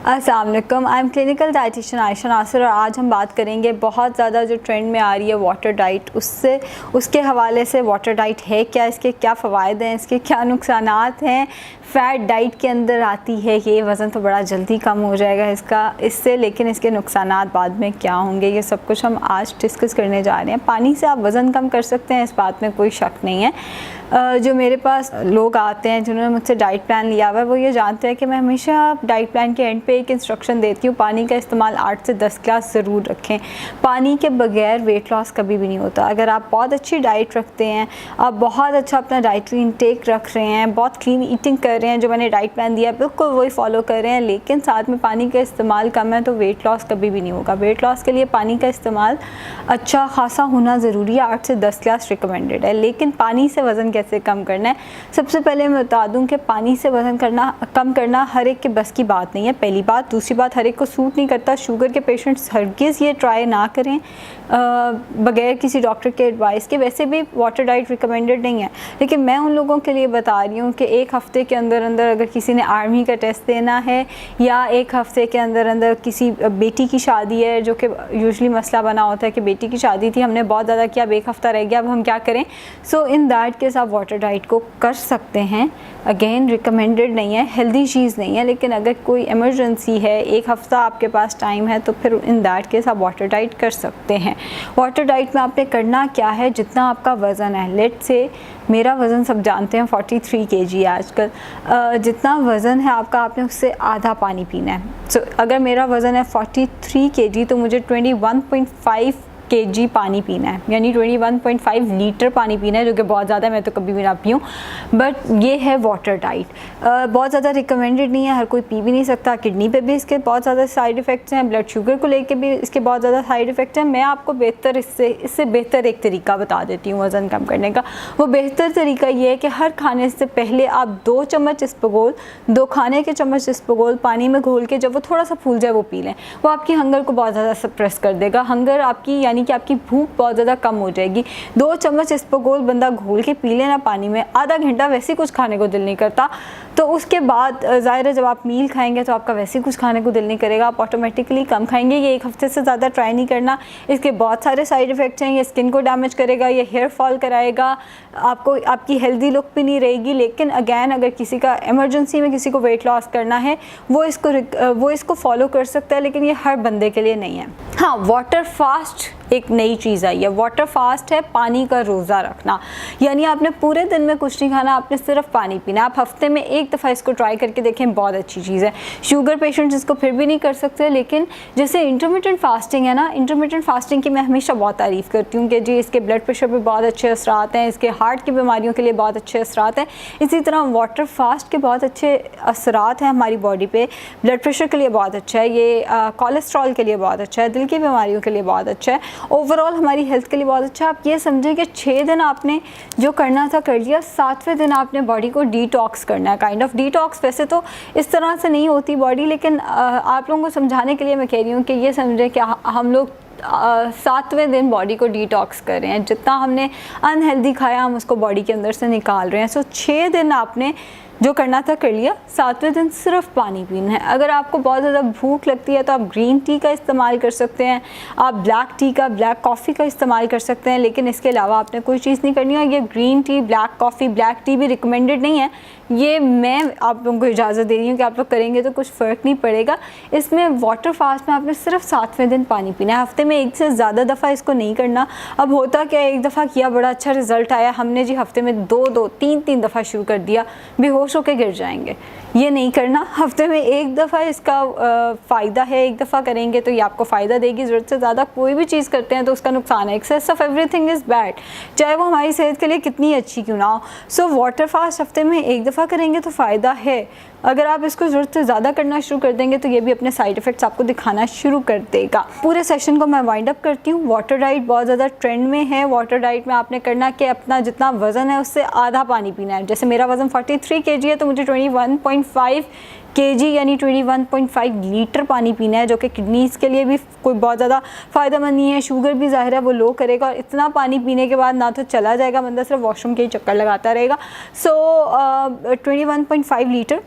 अस्सलाम वालेकुम, I am clinical dietitian Ayesha Nasir और आज हम बात करेंगे बहुत ज़्यादा जो ट्रेंड में आ रही है वाटर डाइट, उसके हवाले से वाटर डाइट है क्या, इसके क्या फ़वाइद हैं, इसके क्या नुकसानात हैं। फ़ैट डाइट के अंदर आती है ये, वज़न तो बड़ा जल्दी कम हो जाएगा इससे, लेकिन इसके नुकसानात बाद में क्या होंगे, ये सब कुछ हम आज डिस्कस करने जा रहे हैं। पानी से आप वज़न कम कर सकते हैं, इस बात में कोई शक नहीं है। जो मेरे पास लोग आते हैं जिन्होंने मुझसे डाइट प्लान लिया हुआ है, वो ये जानते हैं कि मैं हमेशा डाइट प्लान के एंड पे एक इंस्ट्रक्शन देती हूँ, पानी का इस्तेमाल 8 से 10 ग्लास ज़रूर रखें। पानी के बगैर वेट लॉस कभी भी नहीं होता। अगर आप बहुत अच्छी डाइट रखते हैं, आप बहुत अच्छा अपना डाइटरी इंटेक रख रहे हैं, बहुत क्लीन ईटिंग कर रहे हैं, जो मैंने डाइट प्लान दिया है बिल्कुल वही फॉलो कर रहे हैं, लेकिन साथ में पानी का इस्तेमाल कम है, तो वेट लॉस कभी भी नहीं होगा। वेट लॉस के लिए पानी का इस्तेमाल अच्छा खासा होना ज़रूरी है, 8 से 10 ग्लास रिकमेंडेड है। लेकिन पानी से वज़न कैसे कम करना है, सबसे पहले मैं बता दूं कि पानी से वज़न कम करना हर एक के बस की बात नहीं है, पहली बात। दूसरी बात, हर एक को सूट नहीं करता। शुगर के पेशेंट्स हरगिज़ ये ट्राई ना करें बगैर किसी डॉक्टर के एडवाइस के। वैसे भी वाटर डाइट रिकमेंडेड नहीं है, लेकिन मैं उन लोगों के लिए बता रही हूँ कि एक हफ़्ते के अंदर अंदर अगर किसी ने आर्मी का टेस्ट देना है, या एक हफ़्ते के अंदर अंदर किसी बेटी की शादी है, जो कि यूजली मसला बना होता है कि बेटी की शादी थी, हमने बहुत ज़्यादा किया, अब एक हफ़्ता रह गया, अब हम क्या करें। सो इन दैट केस आप वाटर डाइट को कर सकते हैं। अगेन रिकमेंडेड नहीं है, हेल्दी चीज़ नहीं है, लेकिन अगर कोई इमरजेंसी है, एक हफ़्ता आपके पास टाइम है, तो फिर इन दैट केस आप वाटर डाइट कर सकते हैं। वाटर डाइट में आपने करना क्या है, जितना आपका वज़न है, लेट से मेरा वज़न सब जानते हैं 43 kg है आजकल, जितना वज़न है आपका, आपने उससे आधा पानी पीना है। सो अगर मेरा वज़न है 43 kg, तो मुझे 21.5 kg पानी पीना है, यानी 21.5 लीटर पानी पीना है, जो कि बहुत ज़्यादा है, मैं तो कभी भी ना पीऊँ। बट ये है वाटर डाइट। बहुत ज़्यादा रिकमेंडेड नहीं है, हर कोई पी भी नहीं सकता। किडनी पे भी इसके बहुत ज़्यादा साइड इफ़ेक्ट्स हैं, ब्लड शुगर को लेके भी इसके बहुत ज़्यादा साइड इफ़ेक्ट्स हैं। मैं आपको इससे बेहतर एक तरीका बता देती हूँ वज़न कम करने का। वो बेहतर तरीका ये है कि हर खाने से पहले आप 2 चम्मच इसबगोल, 2 खाने के चम्मच इसबगोल पानी में घोल के जब वो थोड़ा सा फूल जाए वो पी लें। वो आपकी हंगर को बहुत ज़्यादा सप्रेस कर देगा। हंगर आपकी, यानी कि आपकी भूख बहुत ज़्यादा कम हो जाएगी। 2 चम्मच इसबगोल बंदा घोल के पी लेना पानी में, आधा घंटा वैसे कुछ खाने को दिल नहीं करता, तो उसके बाद ज़ाहिर है जब आप मील खाएंगे तो आपका वैसे कुछ खाने को दिल नहीं करेगा, आप ऑटोमेटिकली कम खाएंगे। ये एक हफ्ते से ज़्यादा ट्राई नहीं करना, इसके बहुत सारे साइड इफ़ेक्ट्स हैं। ये स्किन को डैमेज करेगा, ये हेयर फॉल कराएगा, आपको आपकी हेल्दी लुक भी नहीं रहेगी। लेकिन अगैन अगर किसी का इमरजेंसी में किसी को वेट लॉस करना है, वो इसको फॉलो कर सकता है, लेकिन ये हर बंदे के लिए नहीं है। हाँ, वाटर फास्ट एक नई चीज़ आई है। वाटर फास्ट है पानी का रोज़ा रखना, यानी आपने पूरे दिन में कुछ नहीं खाना, आपने सिर्फ पानी पीना। आप हफ्ते में एक दफ़ा इसको ट्राई करके देखें, बहुत अच्छी चीज़ है। शुगर पेशेंट्स इसको फिर भी नहीं कर सकते, लेकिन जैसे इंटरमिटेंट फास्टिंग है ना, इंटरमिटेंट फास्टिंग की मैं हमेशा बहुत तारीफ़ करती हूँ कि जी इसके ब्लड प्रेशर पर बहुत अच्छे असरात हैं, इसके हार्ट की बीमारियों के लिए बहुत अच्छे असरात हैं। इसी तरह वाटर फास्ट के बहुत अच्छे असरात हैं हमारी बॉडी पे। ब्लड प्रेशर के लिए बहुत अच्छा है, ये कोलेस्ट्रॉल के लिए बहुत अच्छा है, दिल की बीमारियों के लिए बहुत अच्छा है, ओवरऑल हमारी हेल्थ के लिए बहुत अच्छा है। आप ये समझें कि 6 दिन आपने जो करना था कर लिया, 7वें दिन आपने बॉडी को डिटॉक्स करना है। काइंड ऑफ डिटॉक्स, वैसे तो इस तरह से नहीं होती बॉडी, लेकिन आप लोगों को समझाने के लिए मैं कह रही हूँ कि ये समझें कि हम लोग 7वें दिन बॉडी को डिटॉक्स कर रहे हैं। जितना हमने अनहेल्दी खाया हम उसको बॉडी के अंदर से निकाल रहे हैं। सो 6 दिन आपने जो करना था कर लिया, 7वें दिन सिर्फ पानी पीना है। अगर आपको बहुत ज़्यादा भूख लगती है तो आप ग्रीन टी का इस्तेमाल कर सकते हैं, आप ब्लैक कॉफ़ी का इस्तेमाल कर सकते हैं, लेकिन इसके अलावा आपने कोई चीज़ नहीं करनी है। ये green tea, black coffee, black T भी रिकमेंडेड नहीं है, ये मैं आप लोगों को इजाज़त दे रही हूँ कि आप लोग करेंगे तो कुछ फ़र्क नहीं पड़ेगा। इसमें वाटर फास्ट में आपने सिर्फ 7वें दिन पानी पीना है। हफ्ते में एक से ज़्यादा दफ़ा इसको नहीं करना। अब होता क्या, एक दफ़ा किया बड़ा अच्छा रिज़ल्ट आया, हमने जी हफ्ते में 2-2, 3-3 दफ़ा शुरू कर दिया, बेहोश होकर गिर जाएंगे। ये नहीं करना। हफ्ते में एक दफ़ा इसका फ़ायदा है, एक दफ़ा करेंगे तो ये आपको फ़ायदा देगी। ज़रूरत से ज़्यादा कोई भी चीज़ करते हैं तो उसका नुकसान है। Excess of everything is bad, चाहे वो हमारी सेहत के लिए कितनी अच्छी क्यों ना हो। सो वाटर फास्ट हफ्ते में एक दफ़ा करेंगे तो फ़ायदा है। अगर आप इसको ज़रूरत से ज़्यादा करना शुरू कर देंगे तो ये भी अपने साइड इफ़ेक्ट्स आपको दिखाना शुरू कर देगा। पूरे सेशन को मैं वाइंड अप करती हूँ। वाटर डाइट बहुत ज़्यादा ट्रेंड में है। वाटर डाइट में आपने करना कि अपना जितना वज़न है उससे आधा पानी पीना है। जैसे मेरा वज़न 43 kg है, तो मुझे 21.5 kg यानी 21.5 लीटर पानी पीना है, जो कि किडनीज़ के लिए भी कोई बहुत ज़्यादा फ़ायदेमंद नहीं है। शुगर भी ज़ाहिर है वो लो करेगा, और इतना पानी पीने के बाद ना तो चला जाएगा, बंदा सिर्फ वॉशरूम के ही चक्कर लगाता रहेगा। सो 21.5 लीटर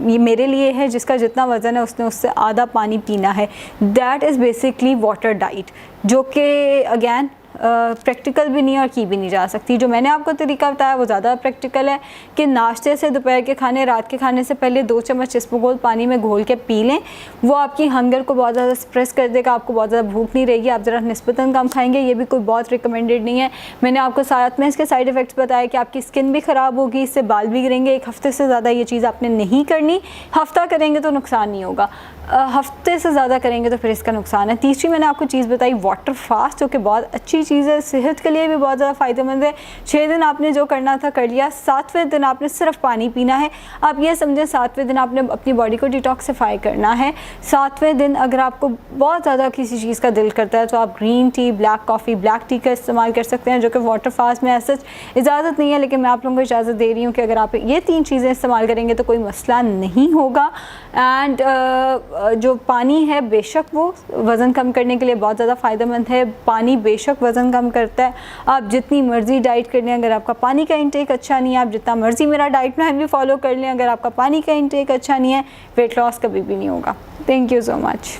ये मेरे लिए है जिसका जितना वज़न है उसने उससे आधा पानी पीना है। That is basically water diet, जो कि अगेन प्रैक्टिकल भी नहीं और की भी नहीं जा सकती। जो मैंने आपको तरीका बताया वो ज़्यादा प्रैक्टिकल है कि नाश्ते से, दोपहर के खाने, रात के खाने से पहले 2 चम्मच इसबगोल पानी में घोल के पी लें। वो आपकी हंगर को बहुत ज़्यादा सप्रेस कर देगा, आपको बहुत ज़्यादा भूख नहीं रहेगी, आप ज़रा निस्बतन कम खाएंगे। ये भी कोई बहुत रिकमेंडेड नहीं है। मैंने आपको साथ में इसके साइड इफ़ेक्ट्स बताया कि आपकी स्किन भी ख़राब होगी, इससे बाल भी गिरेंगे। 1 हफ़्ते से ज़्यादा ये चीज़ आपने नहीं करनी। हफ़्ता करेंगे तो नुकसान नहीं होगा, हफ्ते से ज़्यादा करेंगे तो फिर इसका नुकसान है। तीसरी मैंने आपको चीज़ बताई वाटर फास्ट, जो कि बहुत अच्छी चीज़ है, सेहत के लिए भी बहुत ज़्यादा फ़ायदेमंद है। 6 दिन आपने जो करना था कर लिया, 7वें दिन आपने सिर्फ पानी पीना है। आप ये समझें 7वें दिन आपने अपनी बॉडी को डिटॉक्सिफाई करना है। 7वें दिन अगर आपको बहुत ज़्यादा किसी चीज़ का दिल करता है तो आप green tea, black coffee, black T का इस्तेमाल कर सकते हैं, जो कि वाटर फास्ट में ऐसा इजाज़त नहीं है, लेकिन मैं आप लोगों को इजाज़त दे रही हूँ कि अगर आप ये 3 चीज़ें इस्तेमाल करेंगे तो कोई मसला नहीं होगा। एंड जो पानी है बेशक वो वज़न कम करने के लिए बहुत ज़्यादा फ़ायदेमंद है। पानी बेशक वज़न कम करता है। आप जितनी मर्ज़ी डाइट कर लें, अगर आपका पानी का इंटेक अच्छा नहीं है, आप जितना मर्ज़ी मेरा डाइट प्लान भी फॉलो कर लें, अगर आपका पानी का इंटेक अच्छा नहीं है, वेट लॉस कभी भी नहीं होगा। Thank you so much.